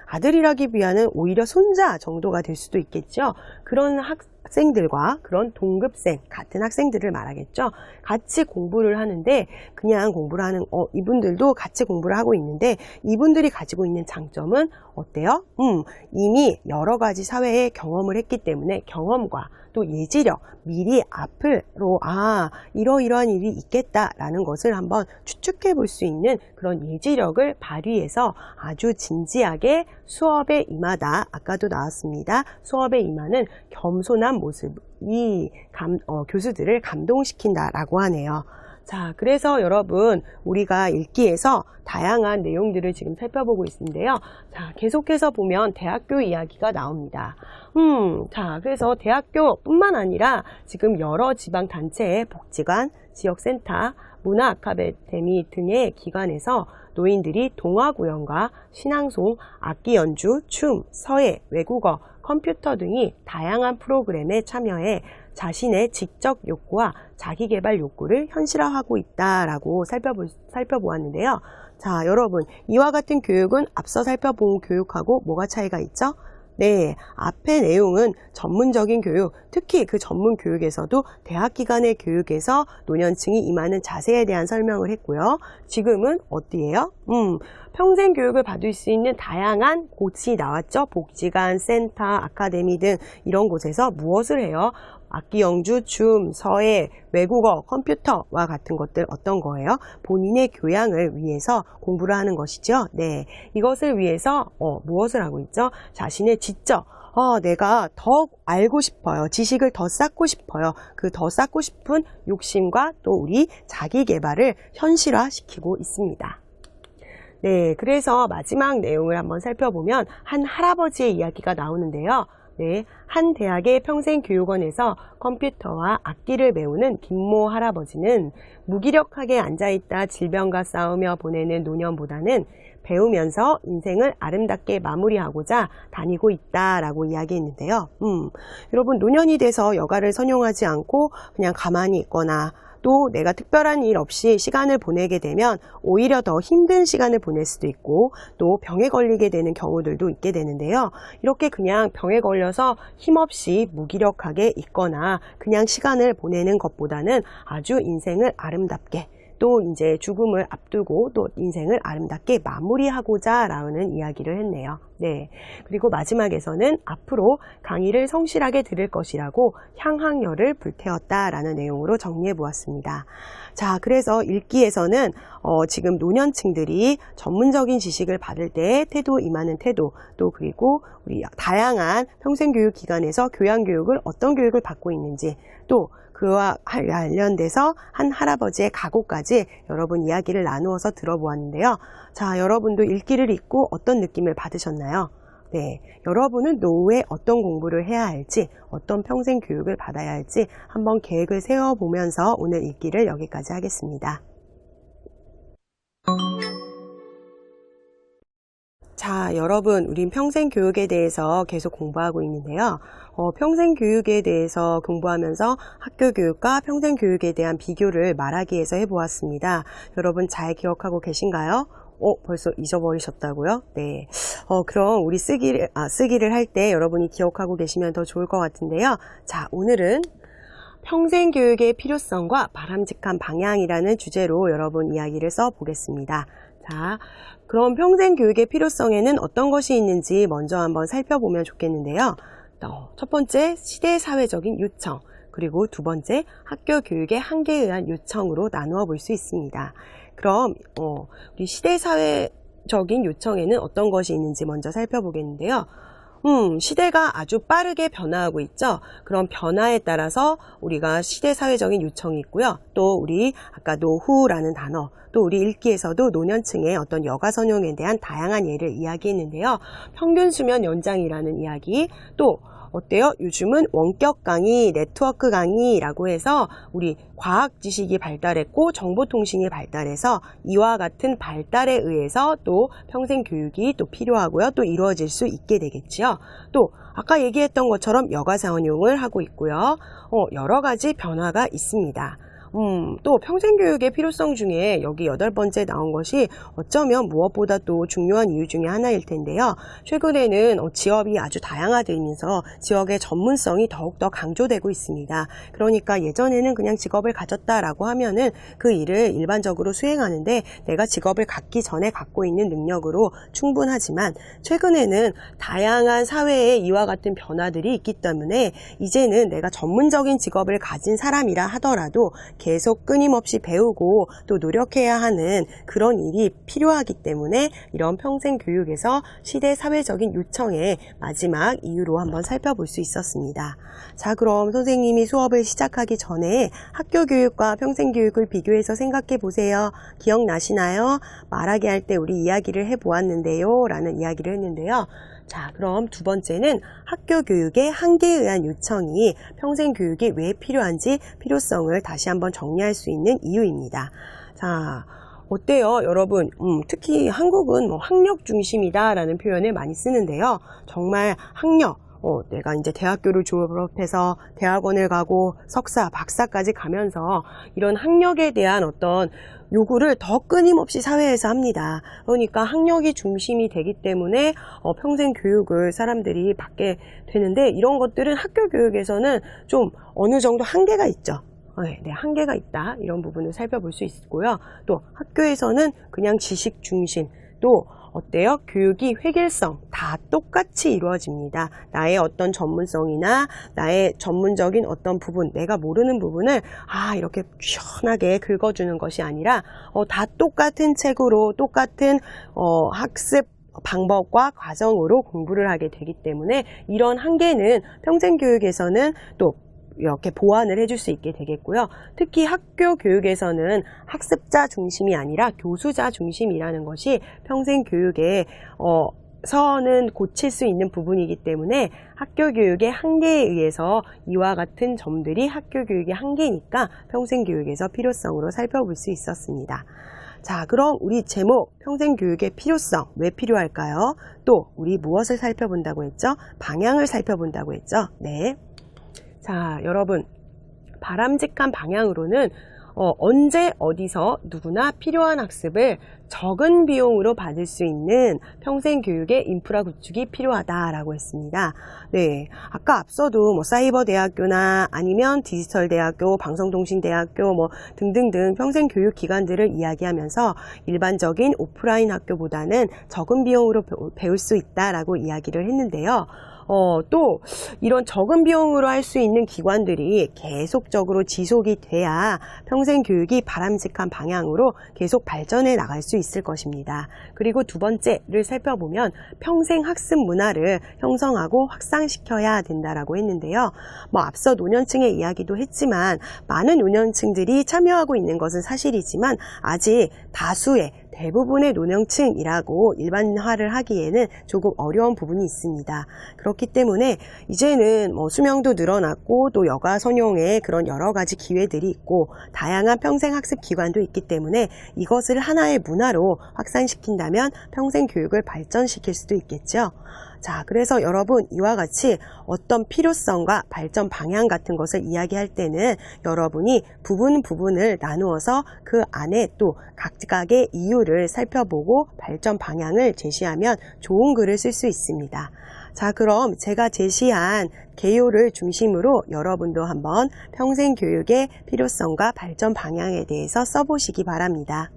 아들이라기보다는 오히려 손자 정도가 될 수도 있겠죠. 그런 학생들과 그런 동급생, 같은 학생들을 말하겠죠. 같이 공부를 하는데 그냥 공부를 하는 이분들도 같이 공부를 하고 있는데 이분들이 가지고 있는 장점은 어때요? 이미 여러 가지 사회에 경험을 했기 때문에 경험과 또 예지력, 미리 앞으로 이러이러한 일이 있겠다라는 것을 한번 추측해 볼 수 있는 그런 예지력을 발휘해서 아주 진지하게 수업에 임하다. 아까도 나왔습니다. 수업에 임하는 겸손한 모습이 교수들을 감동시킨다라고 하네요. 자, 그래서 여러분 우리가 읽기에서 다양한 내용들을 지금 살펴보고 있는데요. 자, 계속해서 보면 대학교 이야기가 나옵니다. 자, 그래서 대학교뿐만 아니라 지금 여러 지방단체의 복지관, 지역센터, 문화아카데미 등의 기관에서 노인들이 동화구연과 신앙송, 악기 연주, 춤, 서예, 외국어, 컴퓨터 등이 다양한 프로그램에 참여해 자신의 지적 욕구와 자기개발 욕구를 현실화하고 있다라고 살펴보았는데요. 자, 여러분 이와 같은 교육은 앞서 살펴본 교육하고 뭐가 차이가 있죠? 네, 앞의 내용은 전문적인 교육, 특히 그 전문 교육에서도 대학 기관의 교육에서 노년층이 임하는 자세에 대한 설명을 했고요. 지금은 어디예요? 평생 교육을 받을 수 있는 다양한 곳이 나왔죠. 복지관, 센터, 아카데미 등 이런 곳에서 무엇을 해요? 악기 연주, 춤, 서예, 외국어, 컴퓨터와 같은 것들 어떤 거예요? 본인의 교양을 위해서 공부를 하는 것이죠. 네, 이것을 위해서 무엇을 하고 있죠? 자신의 지적, 내가 더 알고 싶어요. 지식을 더 쌓고 싶어요. 그 더 쌓고 싶은 욕심과 또 우리 자기 개발을 현실화시키고 있습니다. 네, 그래서 마지막 내용을 한번 살펴보면 한 할아버지의 이야기가 나오는데요. 네, 한 대학의 평생교육원에서 컴퓨터와 악기를 배우는 김모 할아버지는 무기력하게 앉아있다 질병과 싸우며 보내는 노년보다는 배우면서 인생을 아름답게 마무리하고자 다니고 있다라고 이야기했는데요. 여러분, 노년이 돼서 여가를 선용하지 않고 그냥 가만히 있거나 또 내가 특별한 일 없이 시간을 보내게 되면 오히려 더 힘든 시간을 보낼 수도 있고 또 병에 걸리게 되는 경우들도 있게 되는데요. 이렇게 그냥 병에 걸려서 힘없이 무기력하게 있거나 그냥 시간을 보내는 것보다는 아주 인생을 아름답게 또 이제 죽음을 앞두고 또 인생을 아름답게 마무리하고자 라는 이야기를 했네요. 네. 그리고 마지막에서는 앞으로 강의를 성실하게 들을 것이라고 향학열을 불태웠다라는 내용으로 정리해 보았습니다. 자, 그래서 읽기에서는 지금 노년층들이 전문적인 지식을 받을 때 태도 임하는 태도, 또 그리고 우리 다양한 평생교육기관에서 교양교육을 어떤 교육을 받고 있는지, 또 그와 관련돼서 한 할아버지의 각오까지 여러분 이야기를 나누어서 들어보았는데요. 자, 여러분도 읽기를 읽고 어떤 느낌을 받으셨나요? 네, 여러분은 노후에 어떤 공부를 해야 할지, 어떤 평생 교육을 받아야 할지 한번 계획을 세워보면서 오늘 읽기를 여기까지 하겠습니다. 자, 여러분, 우린 평생교육에 대해서 계속 공부하고 있는데요. 평생교육에 대해서 공부하면서 학교교육과 평생교육에 대한 비교를 말하기 위해서 해보았습니다. 여러분 잘 기억하고 계신가요? 벌써 잊어버리셨다고요? 네. 그럼 우리 쓰기를 할 때 여러분이 기억하고 계시면 더 좋을 것 같은데요. 자, 오늘은 평생교육의 필요성과 바람직한 방향이라는 주제로 여러분 이야기를 써보겠습니다. 자, 그럼 평생교육의 필요성에는 어떤 것이 있는지 먼저 한번 살펴보면 좋겠는데요. 첫 번째, 시대사회적인 요청, 그리고 두 번째, 학교교육의 한계에 의한 요청으로 나누어 볼 수 있습니다. 그럼 우리 시대사회적인 요청에는 어떤 것이 있는지 먼저 살펴보겠는데요. 시대가 아주 빠르게 변화하고 있죠. 그런 변화에 따라서 우리가 시대사회적인 요청이 있고요. 또 우리 아까 노후라는 단어, 또 우리 읽기에서도 노년층의 어떤 여가 선용에 대한 다양한 예를 이야기했는데요. 평균 수면 연장이라는 이야기, 또 어때요? 요즘은 원격 강의, 네트워크 강의라고 해서 우리 과학 지식이 발달했고 정보통신이 발달해서 이와 같은 발달에 의해서 또 평생 교육이 또 필요하고요. 또 이루어질 수 있게 되겠지요. 또 아까 얘기했던 것처럼 여가 선용을 하고 있고요. 여러 가지 변화가 있습니다. 또 평생교육의 필요성 중에 여기 8번째 나온 것이 어쩌면 무엇보다 또 중요한 이유 중에 하나일 텐데요. 최근에는 지역이 아주 다양화되면서 지역의 전문성이 더욱더 강조되고 있습니다. 그러니까 예전에는 그냥 직업을 가졌다라고 하면은 그 일을 일반적으로 수행하는데 내가 직업을 갖기 전에 갖고 있는 능력으로 충분하지만 최근에는 다양한 사회에 이와 같은 변화들이 있기 때문에 이제는 내가 전문적인 직업을 가진 사람이라 하더라도 계속 끊임없이 배우고 또 노력해야 하는 그런 일이 필요하기 때문에 이런 평생 교육에서 시대 사회적인 요청의 마지막 이유로 한번 살펴볼 수 있었습니다. 자, 그럼 선생님이 수업을 시작하기 전에 학교 교육과 평생 교육을 비교해서 생각해 보세요. 기억나시나요? 말하기 할 때 우리 이야기를 해보았는데요 라는 이야기를 했는데요. 자, 그럼 두 번째는 학교 교육의 한계에 의한 요청이 평생 교육이 왜 필요한지 필요성을 다시 한번 정리할 수 있는 이유입니다. 자, 어때요? 여러분, 특히 한국은 학력 중심이다라는 표현을 많이 쓰는데요. 정말 학력, 내가 이제 대학교를 졸업해서 대학원을 가고 석사, 박사까지 가면서 이런 학력에 대한 어떤 요구를 더 끊임없이 사회에서 합니다. 그러니까 학력이 중심이 되기 때문에 평생 교육을 사람들이 받게 되는데 이런 것들은 학교 교육에서는 좀 어느 정도 한계가 있죠. 네, 한계가 있다. 이런 부분을 살펴볼 수 있고요. 또 학교에서는 그냥 지식 중심, 또 어때요? 교육이 획일성 다 똑같이 이루어집니다. 나의 어떤 전문성이나 나의 전문적인 어떤 부분, 내가 모르는 부분을 이렇게 시원하게 긁어주는 것이 아니라 다 똑같은 책으로 똑같은 학습 방법과 과정으로 공부를 하게 되기 때문에 이런 한계는 평생교육에서는 또 이렇게 보완을 해줄 수 있게 되겠고요. 특히 학교 교육에서는 학습자 중심이 아니라 교수자 중심이라는 것이 평생 교육의 서는 고칠 수 있는 부분이기 때문에 학교 교육의 한계에 의해서 이와 같은 점들이 학교 교육의 한계니까 평생교육에서 필요성으로 살펴볼 수 있었습니다. 자, 그럼 우리 제목 평생교육의 필요성 왜 필요할까요? 또 우리 무엇을 살펴본다고 했죠? 방향을 살펴본다고 했죠? 네. 자, 여러분 바람직한 방향으로는 언제 어디서 누구나 필요한 학습을 적은 비용으로 받을 수 있는 평생교육의 인프라 구축이 필요하다라고 했습니다. 네, 아까 앞서도 뭐 사이버 대학교나 아니면 디지털 대학교, 방송통신대학교 뭐 등등등 평생교육 기관들을 이야기하면서 일반적인 오프라인 학교보다는 적은 비용으로 배울 수 있다라고 이야기를 했는데요. 또 이런 적은 비용으로 할 수 있는 기관들이 계속적으로 지속이 돼야 평생교육이 바람직한 방향으로 계속 발전해 나갈 수 있을 것입니다. 그리고 두 번째를 살펴보면 평생학습 문화를 형성하고 확산시켜야 된다라고 했는데요. 뭐 앞서 노년층의 이야기도 했지만 많은 노년층들이 참여하고 있는 것은 사실이지만 아직 다수의 대부분의 노년층이라고 일반화를 하기에는 조금 어려운 부분이 있습니다. 그렇기 때문에 이제는 뭐 수명도 늘어났고 또 여가 선용의 그런 여러 가지 기회들이 있고 다양한 평생학습 기관도 있기 때문에 이것을 하나의 문화로 확산시킨다면 평생 교육을 발전시킬 수도 있겠죠. 자, 그래서 여러분 이와 같이 어떤 필요성과 발전 방향 같은 것을 이야기할 때는 여러분이 부분을 나누어서 그 안에 또 각각의 이유를 살펴보고 발전 방향을 제시하면 좋은 글을 쓸 수 있습니다. 자, 그럼 제가 제시한 개요를 중심으로 여러분도 한번 평생교육의 필요성과 발전 방향에 대해서 써보시기 바랍니다.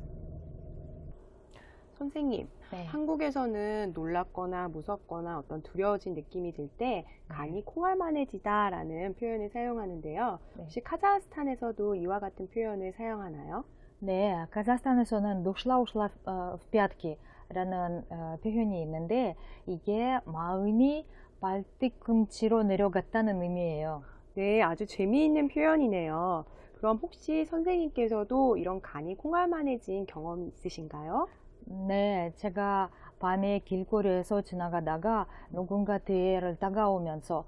선생님, 네. 한국에서는 놀랍거나 무섭거나 어떤 두려워진 느낌이 들 때 간이 콩알만해지다라는 표현을 사용하는데요. 네. 혹시 카자흐스탄에서도 이와 같은 표현을 사용하나요? 네, 카자흐스탄에서는 ушла в пятки 라는 표현이 있는데 이게 마음이 발뒤꿈치로 내려갔다는 의미예요. 네, 아주 재미있는 표현이네요. 그럼 혹시 선생님께서도 이런 간이 콩알만해진 경험이 있으신가요? 네, 제가 밤에 길거리에서 지나가다가 누군가 뒤를 다가오면서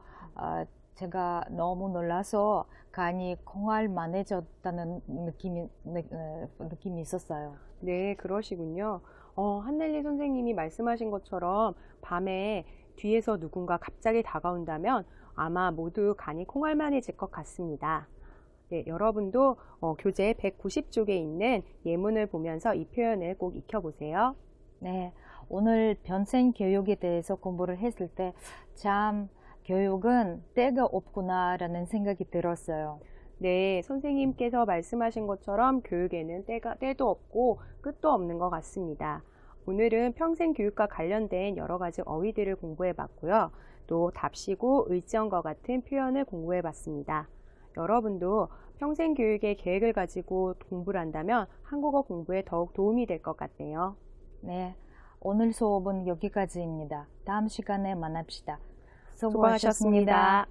제가 너무 놀라서 간이 콩알만해졌다는 느낌이 있었어요. 네, 그러시군요. 한넬리 선생님이 말씀하신 것처럼 밤에 뒤에서 누군가 갑자기 다가온다면 아마 모두 간이 콩알만해질 것 같습니다. 네, 여러분도 교재 190쪽에 있는 예문을 보면서 이 표현을 꼭 익혀보세요. 네, 오늘 평생 교육에 대해서 공부를 했을 때 참 교육은 때가 없구나라는 생각이 들었어요. 네, 선생님께서 말씀하신 것처럼 교육에는 때도 없고 끝도 없는 것 같습니다. 오늘은 평생 교육과 관련된 여러 가지 어휘들을 공부해 봤고요. 또 답시고 을지어과 같은 표현을 공부해 봤습니다. 여러분도 평생 교육의 계획을 가지고 공부를 한다면 한국어 공부에 더욱 도움이 될 것 같네요. 네, 오늘 수업은 여기까지입니다. 다음 시간에 만납시다. 수고하셨습니다.